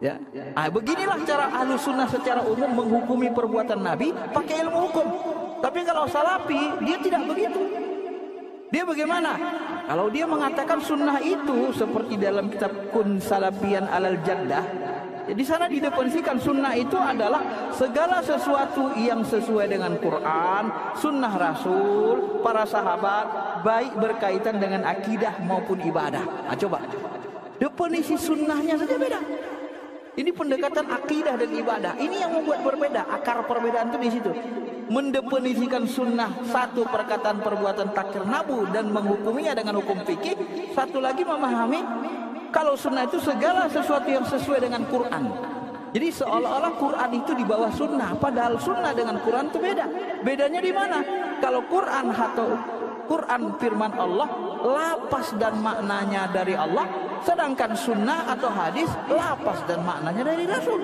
Ya, beginilah cara ahlu sunnah secara umum menghukumi perbuatan Nabi pakai ilmu hukum. Tapi kalau salafi dia tidak begitu. Dia bagaimana? Kalau dia mengatakan sunnah itu seperti dalam kitab Kun Salafiyan Alal Jaddah, ya, di sana didefinisikan sunnah itu adalah segala sesuatu yang sesuai dengan Quran, sunnah Rasul, para sahabat, baik berkaitan dengan akidah maupun ibadah. Nah, coba definisi sunnahnya saja beda. Ini pendekatan akidah dan ibadah. Ini yang membuat berbeda. Akar perbedaan itu di situ. Mendefinisikan sunnah satu perkataan perbuatan takrir nabu dan menghukuminya dengan hukum fikih. Satu lagi memahami kalau sunnah itu segala sesuatu yang sesuai dengan Quran. Jadi seolah-olah Quran itu di bawah sunnah. Padahal sunnah dengan Quran itu beda. Bedanya di mana? Kalau Quran atau Quran firman Allah, lapas dan maknanya dari Allah. Sedangkan sunnah atau hadis lapas dan maknanya dari Rasul.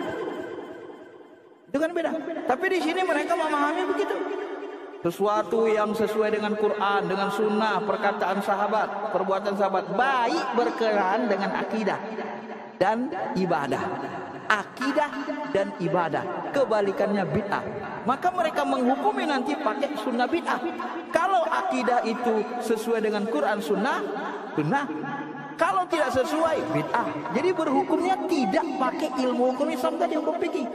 Itu kan beda. Tapi di sini mereka memahami begitu. Sesuatu yang sesuai dengan Quran, dengan sunnah, perkataan sahabat, perbuatan sahabat, baik berkenaan dengan akidah dan ibadah. Akidah dan ibadah, kebalikannya bid'ah. Maka mereka menghukumi nanti pakai sunnah bid'ah. Kalau akidah itu sesuai dengan Quran sunnah, benar. Kalau tidak sesuai, bid'ah. Jadi berhukumnya tidak pakai ilmu hukum Islam tadi, hukum fikih.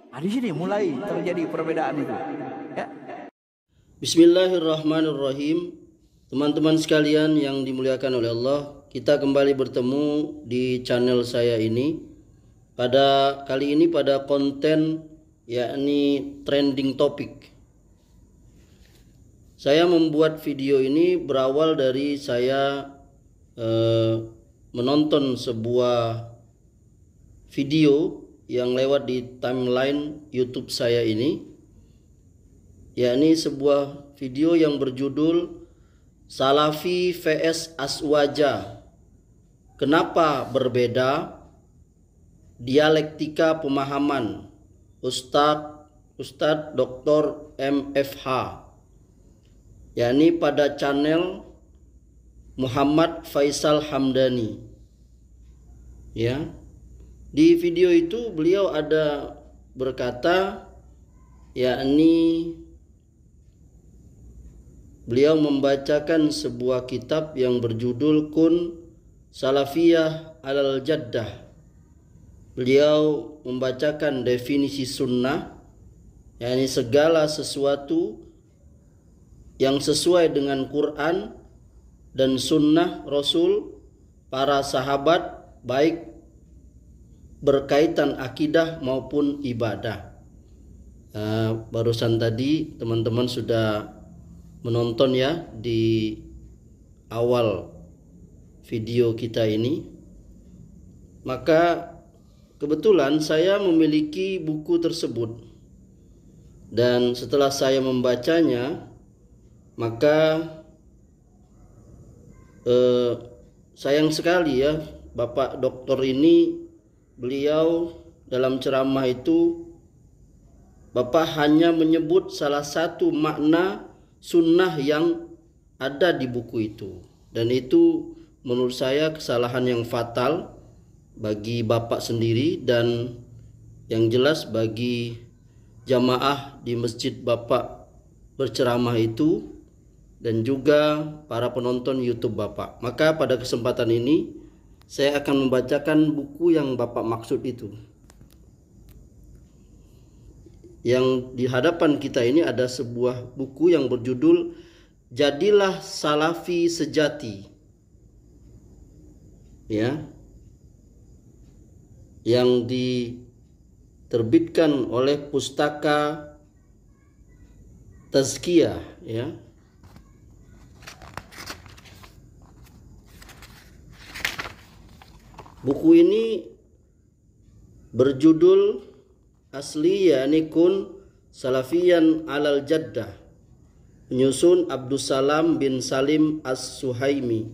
Nah, di sini mulai terjadi perbedaan itu. Ya. Bismillahirrahmanirrahim. Teman-teman sekalian yang dimuliakan oleh Allah, kita kembali bertemu di channel saya ini. Pada kali ini pada konten yakni trending topic. Saya membuat video ini berawal dari saya menonton sebuah video yang lewat di timeline YouTube saya ini, yakni sebuah video yang berjudul Salafi vs Aswaja, kenapa berbeda? Dialektika pemahaman Ustadz Dr. MFH, yakni pada channel Muhammad Faisal Hamdani. Ya. Di video itu beliau ada berkata, yakni beliau membacakan sebuah kitab yang berjudul Kun Salafiyah Alal Jaddah. Beliau membacakan definisi sunnah, yakni segala sesuatu yang sesuai dengan Quran dan sunnah Rasul, para sahabat, baik berkaitan akidah maupun ibadah. Barusan tadi teman-teman sudah menonton ya di awal video kita ini. Maka kebetulan saya memiliki buku tersebut, dan setelah saya membacanya, maka sayang sekali ya, Bapak Doktor ini, beliau dalam ceramah itu Bapak hanya menyebut salah satu makna sunnah yang ada di buku itu. Dan itu menurut saya kesalahan yang fatal bagi Bapak sendiri dan yang jelas bagi jamaah di masjid Bapak berceramah itu, dan juga para penonton YouTube Bapak. Maka pada kesempatan ini saya akan membacakan buku yang Bapak maksud itu. Yang di hadapan kita ini ada sebuah buku yang berjudul Jadilah Salafi Sejati. Ya. Yang diterbitkan oleh Pustaka Tazkiyah, ya. Buku ini berjudul asli yakni Kun Salafiyan Alal Jaddah, penyusun Abdussalam bin Salim As-Suhaimi,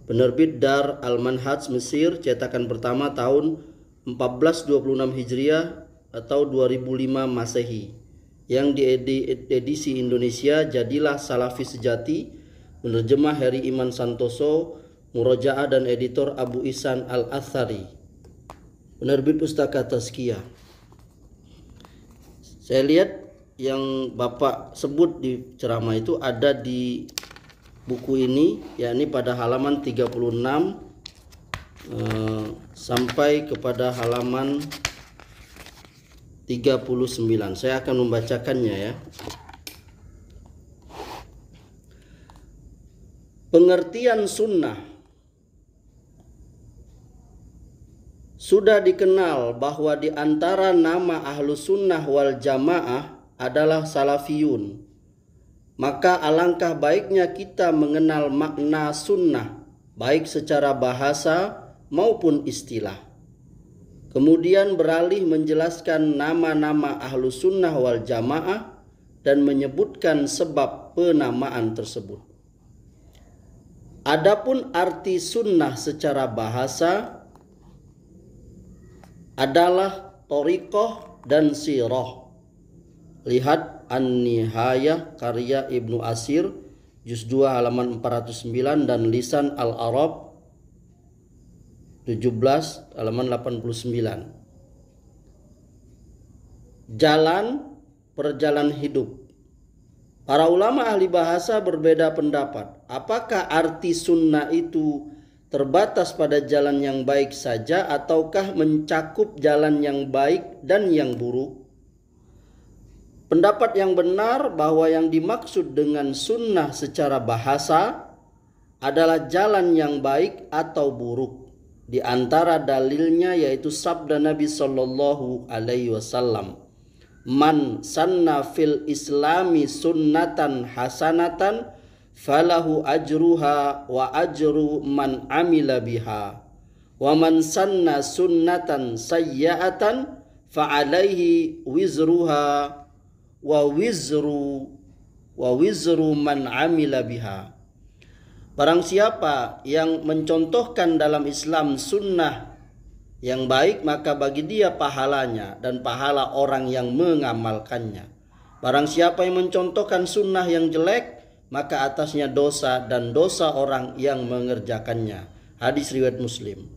penerbit Dar Al-Manhaj Mesir, cetakan pertama tahun 1426 Hijriah atau 2005 Masehi, yang di edisi Indonesia Jadilah Salafi Sejati, penerjemah Heri Iman Santoso, Murojaah dan editor Abu Ihsan Al-Athari. Penerbit Pustaka Tazkiyah. Saya lihat yang Bapak sebut di ceramah itu ada di buku ini, yakni pada halaman 36 sampai kepada halaman 39. Saya akan membacakannya ya. Pengertian sunnah. Sudah dikenal bahwa di antara nama ahlu sunnah wal jamaah adalah salafiyun. Maka alangkah baiknya kita mengenal makna sunnah, baik secara bahasa maupun istilah. Kemudian beralih menjelaskan nama-nama ahlu sunnah wal jamaah dan menyebutkan sebab penamaan tersebut. Adapun arti sunnah secara bahasa adalah thariqah dan sirah. Lihat An-Nihayah karya Ibnu Asir juz 2 halaman 409 dan Lisan Al-Arab 17 halaman 89. Jalan perjalanan hidup. Para ulama ahli bahasa berbeda pendapat. Apakah arti sunnah itu terbatas pada jalan yang baik saja ataukah mencakup jalan yang baik dan yang buruk? Pendapat yang benar bahwa yang dimaksud dengan sunnah secara bahasa adalah jalan yang baik atau buruk. Di antara dalilnya yaitu sabda Nabi Shallallahu Alaihi Wasallam, "Man sanna fil Islami sunnatan hasanatan, falahu ajruha wa ajru man amila biha. Wa man sanna sunnatan sayyi'atan, fa alaihi wizruha wa wizru man amila biha." Barang siapa yang mencontohkan dalam Islam sunnah yang baik, maka bagi dia pahalanya dan pahala orang yang mengamalkannya. Barang siapa yang mencontohkan sunnah yang jelek, maka atasnya dosa dan dosa orang yang mengerjakannya. Hadis riwayat Muslim.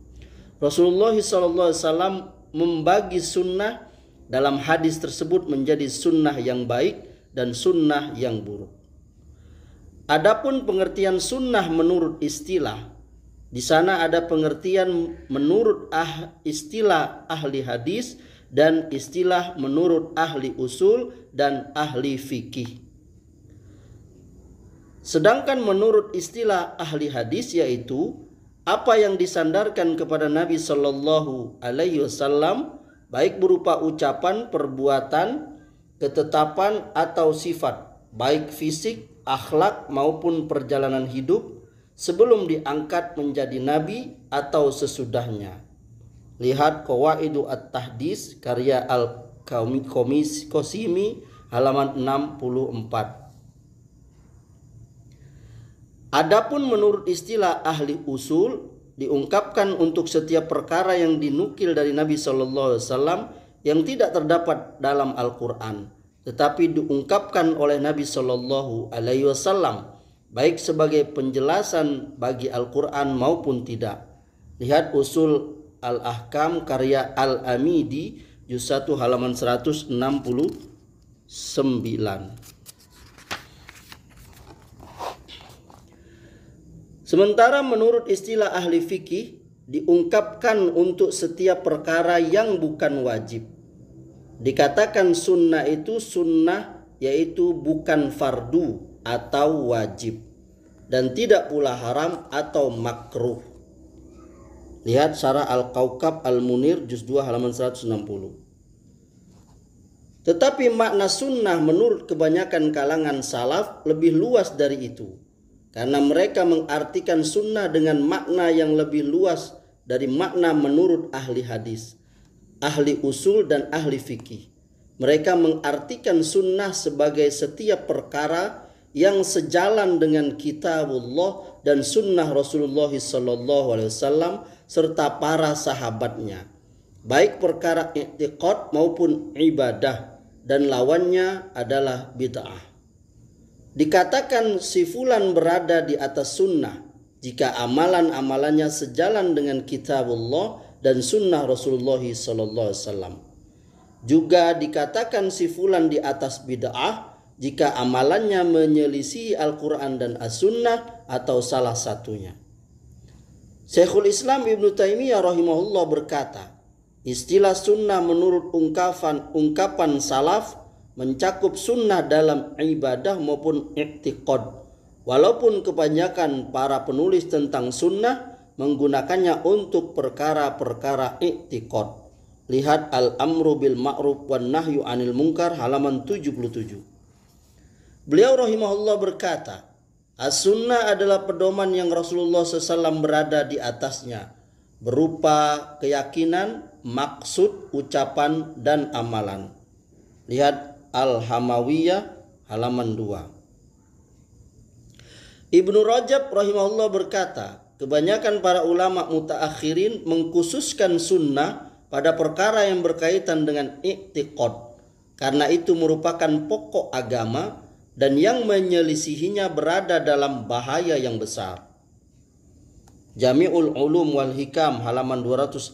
Rasulullah SAW membagi sunnah dalam hadis tersebut menjadi sunnah yang baik dan sunnah yang buruk. Adapun pengertian sunnah menurut istilah, di sana ada pengertian menurut istilah ahli hadis dan istilah menurut ahli usul dan ahli fikih. Sedangkan menurut istilah ahli hadis yaitu apa yang disandarkan kepada Nabi Shallallahu Alaihi Wasallam, baik berupa ucapan, perbuatan, ketetapan atau sifat, baik fisik, akhlak maupun perjalanan hidup sebelum diangkat menjadi nabi atau sesudahnya. Lihat Qawaidu At-Tahdis karya Al-Qasimi halaman 64. Adapun menurut istilah ahli usul diungkapkan untuk setiap perkara yang dinukil dari Nabi Shallallahu Alaihi Wasallam yang tidak terdapat dalam Al-Quran, tetapi diungkapkan oleh Nabi Shallallahu Alaihi Wasallam baik sebagai penjelasan bagi Al-Quran maupun tidak. Lihat Usul Al-Ahkam karya Al-Amidi juz 1 halaman 169. Sementara menurut istilah ahli fikih diungkapkan untuk setiap perkara yang bukan wajib. Dikatakan sunnah itu sunnah yaitu bukan fardu atau wajib dan tidak pula haram atau makruh. Lihat Syarah Al-Kaukab Al-Munir juz 2 halaman 160. Tetapi makna sunnah menurut kebanyakan kalangan salaf lebih luas dari itu, karena mereka mengartikan sunnah dengan makna yang lebih luas dari makna menurut ahli hadis, ahli usul dan ahli fikih. Mereka mengartikan sunnah sebagai setiap perkara yang sejalan dengan kitabullah dan sunnah Rasulullah SAW serta para sahabatnya, baik perkara i'tiqad maupun ibadah, dan lawannya adalah bid'ah. Dikatakan si fulan berada di atas sunnah jika amalan-amalannya sejalan dengan kitabullah dan sunnah Rasulullah sallallahu alaihi wasallam. Juga dikatakan si fulan di atas bid'ah jika amalannya menyelisihi Al-Quran dan As-Sunnah atau salah satunya. Syekhul Islam Ibnu Taimiyah rahimahullah berkata, istilah sunnah menurut ungkapan salaf mencakup sunnah dalam ibadah maupun i'tiqad. Walaupun kebanyakan para penulis tentang sunnah menggunakannya untuk perkara-perkara i'tiqad. Lihat Al-Amru bil Ma'ruf wan Nahyu 'anil Munkar halaman 77. Beliau rahimahullah berkata, As-Sunnah adalah pedoman yang Rasulullah SAW berada di atasnya, berupa keyakinan, maksud, ucapan, dan amalan. Lihat Al-Hamawiyah halaman 2. Ibnu Rajab rahimahullah berkata, kebanyakan para ulama mutaakhirin mengkhususkan sunnah pada perkara yang berkaitan dengan i'tiqad, karena itu merupakan pokok agama dan yang menyelisihinya berada dalam bahaya yang besar. Jami'ul Ulum wal Hikam halaman 249.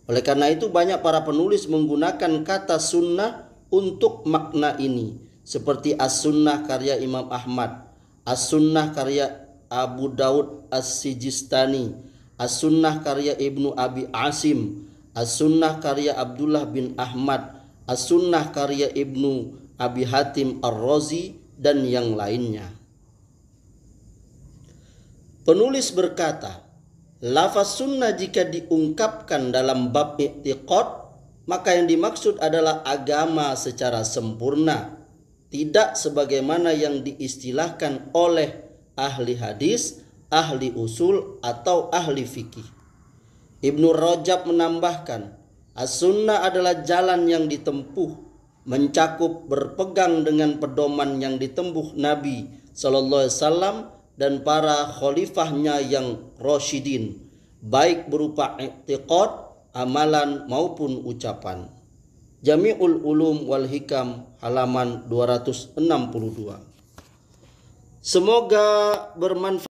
Oleh karena itu banyak para penulis menggunakan kata sunnah untuk makna ini, seperti As-Sunnah karya Imam Ahmad, As-Sunnah karya Abu Daud As-Sijistani, As-Sunnah karya Ibnu Abi Asim, As-Sunnah karya Abdullah bin Ahmad, As-Sunnah karya Ibnu Abi Hatim Ar-Razi, dan yang lainnya. Penulis berkata, lafaz sunnah jika diungkapkan dalam bab i'tiqad, maka yang dimaksud adalah agama secara sempurna, tidak sebagaimana yang diistilahkan oleh ahli hadis, ahli usul, atau ahli fikih. Ibnu Rajab menambahkan, As-Sunnah adalah jalan yang ditempuh, mencakup berpegang dengan pedoman yang ditempuh Nabi sallallahu alaihi wasallam dan para khalifahnya yang rasyidin, baik berupa i'tiqad, amalan maupun ucapan. Jami'ul Ulum wal Hikam halaman 262. Semoga bermanfaat